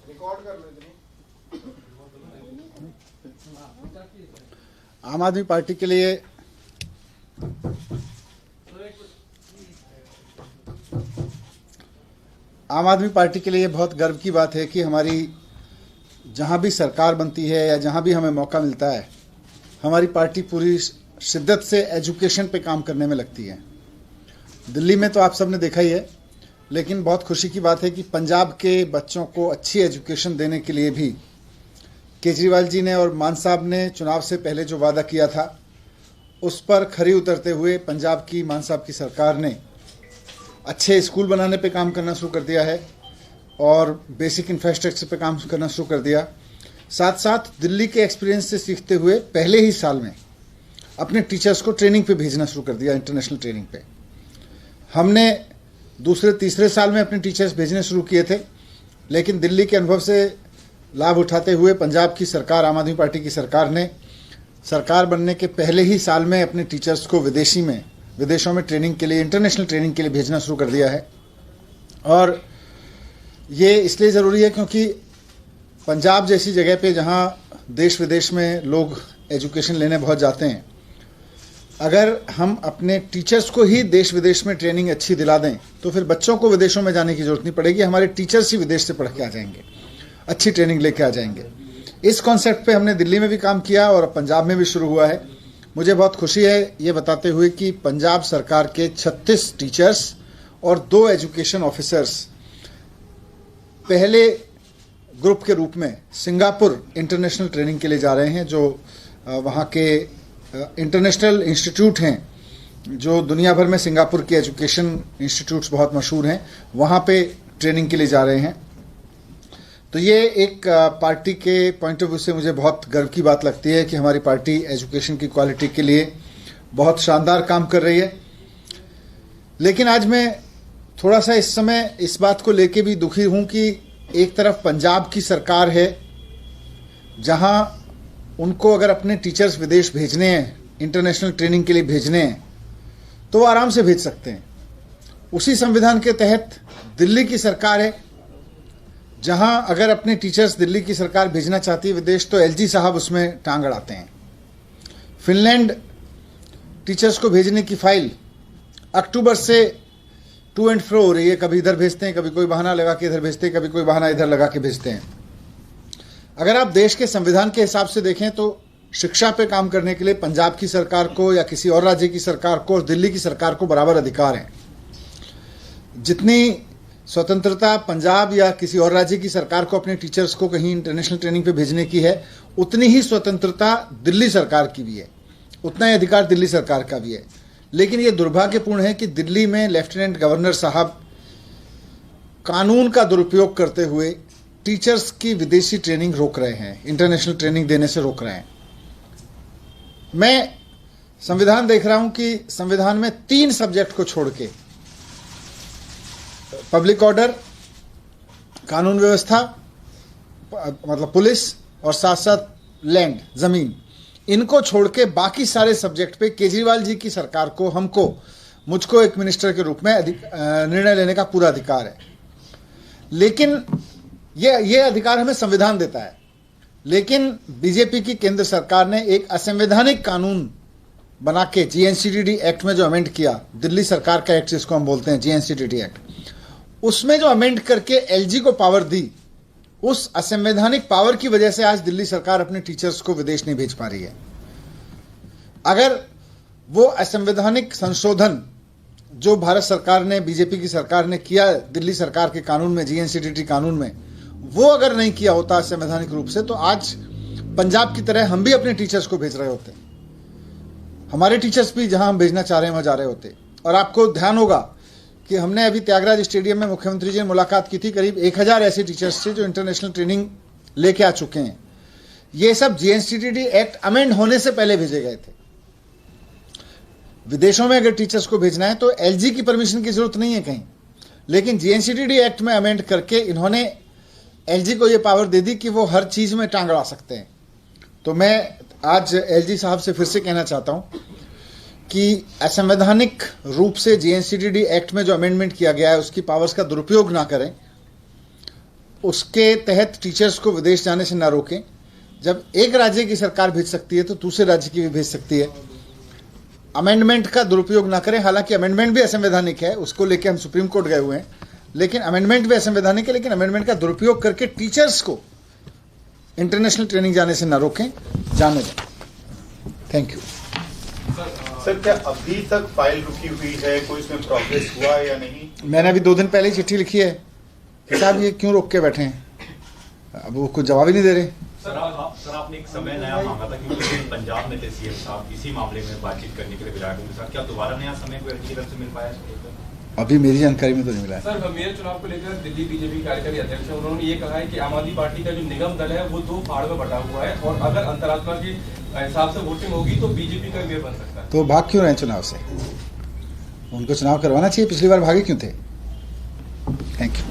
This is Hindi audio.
रिकॉर्ड कर लो इतनी। आम आदमी पार्टी के लिए बहुत गर्व की बात है कि हमारी जहां भी सरकार बनती है या जहां भी हमें मौका मिलता है, हमारी पार्टी पूरी शिद्दत से एजुकेशन पे काम करने में लगती है। दिल्ली में तो आप सबने देखा ही है, लेकिन बहुत खुशी की बात है कि पंजाब के बच्चों को अच्छी एजुकेशन देने के लिए भी केजरीवाल जी ने और मान साहब ने चुनाव से पहले जो वादा किया था, उस पर खरी उतरते हुए पंजाब की मान साहब की सरकार ने अच्छे स्कूल बनाने पे काम करना शुरू कर दिया है और बेसिक इंफ्रास्ट्रक्चर पे काम करना शुरू कर दिया। साथ साथ दिल्ली के एक्सपीरियंस से सीखते हुए पहले ही साल में अपने टीचर्स को ट्रेनिंग पे भेजना शुरू कर दिया, इंटरनेशनल ट्रेनिंग पे। हमने दूसरे तीसरे साल में अपने टीचर्स भेजने शुरू किए थे, लेकिन दिल्ली के अनुभव से लाभ उठाते हुए पंजाब की सरकार, आम आदमी पार्टी की सरकार ने सरकार बनने के पहले ही साल में अपने टीचर्स को विदेशों में ट्रेनिंग के लिए, इंटरनेशनल ट्रेनिंग के लिए भेजना शुरू कर दिया है। और ये इसलिए ज़रूरी है क्योंकि पंजाब जैसी जगह पे जहाँ देश विदेश में लोग एजुकेशन लेने बहुत जाते हैं, अगर हम अपने टीचर्स को ही देश विदेश में ट्रेनिंग अच्छी दिला दें तो फिर बच्चों को विदेशों में जाने की जरूरत नहीं पड़ेगी। हमारे टीचर्स ही विदेश से पढ़ के आ जाएंगे, अच्छी ट्रेनिंग लेके आ जाएंगे। इस कॉन्सेप्ट पे हमने दिल्ली में भी काम किया और पंजाब में भी शुरू हुआ है। मुझे बहुत खुशी है ये बताते हुए कि पंजाब सरकार के 36 टीचर्स और 2 एजुकेशन ऑफिसर्स पहले ग्रुप के रूप में सिंगापुर इंटरनेशनल ट्रेनिंग के लिए जा रहे हैं, जो वहाँ के इंटरनेशनल इंस्टीट्यूट हैं, जो दुनिया भर में सिंगापुर के एजुकेशन इंस्टीट्यूट्स बहुत मशहूर हैं, वहाँ पे ट्रेनिंग के लिए जा रहे हैं। तो ये एक पार्टी के पॉइंट ऑफ व्यू से मुझे बहुत गर्व की बात लगती है कि हमारी पार्टी एजुकेशन की क्वालिटी के लिए बहुत शानदार काम कर रही है। लेकिन आज मैं थोड़ा सा इस समय इस बात को लेके भी दुखी हूं कि एक तरफ पंजाब की सरकार है, जहां उनको अगर अपने टीचर्स विदेश भेजने हैं, इंटरनेशनल ट्रेनिंग के लिए भेजने हैं, तो वो आराम से भेज सकते हैं। उसी संविधान के तहत दिल्ली की सरकार है, जहां अगर अपने टीचर्स दिल्ली की सरकार भेजना चाहती है विदेश, तो एलजी साहब उसमें टांग अड़ाते हैं। फिनलैंड टीचर्स को भेजने की फाइल अक्टूबर से टू एंड फ्रो हो रही है, कभी इधर भेजते हैं, कभी कोई बहाना लगा के इधर भेजते हैं, कभी कोई बहाना इधर लगा के भेजते हैं। अगर आप देश के संविधान के हिसाब से देखें तो शिक्षा पे काम करने के लिए पंजाब की सरकार को या किसी और राज्य की सरकार को और दिल्ली की सरकार को बराबर अधिकार है। जितनी स्वतंत्रता पंजाब या किसी और राज्य की सरकार को अपने टीचर्स को कहीं इंटरनेशनल ट्रेनिंग पे भेजने की है, उतनी ही स्वतंत्रता दिल्ली सरकार की भी है, उतना ही अधिकार दिल्ली सरकार का भी है। लेकिन ये दुर्भाग्यपूर्ण है कि दिल्ली में लेफ्टिनेंट गवर्नर साहब कानून का दुरुपयोग करते हुए टीचर्स की विदेशी ट्रेनिंग रोक रहे हैं, इंटरनेशनल ट्रेनिंग देने से रोक रहे हैं। मैं संविधान देख रहा हूं कि संविधान में 3 सब्जेक्ट को छोड़ के पब्लिक ऑर्डर, कानून व्यवस्था मतलब पुलिस, और साथ साथ लैंड, जमीन, इनको छोड़ के बाकी सारे सब्जेक्ट पे केजरीवाल जी की सरकार को, मुझको एक मिनिस्टर के रूप में निर्णय लेने का पूरा अधिकार है। लेकिन ये अधिकार हमें संविधान देता है। लेकिन बीजेपी की केंद्र सरकार ने एक असंवैधानिक कानून बना के जीएनसीडीडी एक्ट में जो अमेंड किया, दिल्ली सरकार का एक्ट जिसको हम बोलते हैं जीएनसीडीडी एक्ट, उसमें जो अमेंड करके एलजी को पावर दी, उस असंवैधानिक पावर की वजह से आज दिल्ली सरकार अपने टीचर्स को विदेश नहीं भेज पा रही है। अगर वो असंवैधानिक संशोधन जो भारत सरकार ने, बीजेपी की सरकार ने किया दिल्ली सरकार के कानून में, जीएनसीडीडी कानून में, वो अगर नहीं किया होता संवैधानिक रूप से, तो आज पंजाब की तरह हम भी अपने टीचर्स को भेज रहे होते। हमारे टीचर्स भी जहां हम भेजना चाह रहे हैं वहां जा रहे होते। और आपको ध्यान होगा कि हमने अभी त्यागराज स्टेडियम में मुख्यमंत्री जी ने मुलाकात की थी, करीब 1000 ऐसे टीचर्स थे जो इंटरनेशनल ट्रेनिंग लेके आ चुके हैं। ये सब जीएनसीडीडी एक्ट अमेंड होने से पहले भेजे गए थे। विदेशों में अगर टीचर्स को भेजना है तो एलजी की परमिशन की जरूरत नहीं है कहीं, लेकिन जीएनसीडीडी एक्ट में अमेंड करके इन्होंने एलजी को ये पावर दे दी कि वो हर चीज में टांग अड़ा सकते हैं। तो मैं आज एलजी साहब से फिर से कहना चाहता हूं कि असंवैधानिक रूप से जीएनसीडीडी एक्ट में जो अमेंडमेंट किया गया है उसकी पावर्स का दुरुपयोग ना करें। उसके तहत टीचर्स को विदेश जाने से ना रोकें। जब एक राज्य की सरकार भेज सकती है तो दूसरे राज्य की भी भेज सकती है। अमेंडमेंट का दुरुपयोग ना करें। हालांकि अमेंडमेंट भी असंवैधानिक है, उसको लेके हम सुप्रीम कोर्ट गए हुए हैं, लेकिन अमेंडमेंट भी असंवैधानिक है। लेकिन अमेंडमेंट का दुरुपयोग करके टीचर्स को इंटरनेशनल ट्रेनिंग जाने से ना रोकें, जाने दें। Thank you. सर, क्या अभी तक फाइल रुकी हुई है, कोई इसमें प्रोग्रेस हुआ है या नहीं? मैंने अभी 2 दिन पहले ही चिट्ठी लिखी है कि साहब ये क्यों रोक के बैठे हैं, अब वो कुछ जवाब ही नहीं दे रहे। सर आपने एक समय नया मांगा था क्योंकि पंजाब में थे सीएम साहब इसी मामले में बातचीत करने के लिए विधायकों के साथ, क्या दोबारा नया समय कोई की तरफ से मिल पाया है? अभी मेरी जानकारी में तो नहीं मिला है। सर, मेयर चुनाव को लेकर दिल्ली बीजेपी कार्यकारी अध्यक्ष है, उन्होंने ये कहा है कि आम आदमी पार्टी का जो निगम दल है वो 2 फाड़ में बटा हुआ है और अगर अंतरात्मा के हिसाब से वोटिंग होगी तो बीजेपी का मेयर बन सकता है। तो भाग क्यों रहे चुनाव से? उनको चुनाव करवाना चाहिए, पिछली बार भागे क्यों थे? Thank you.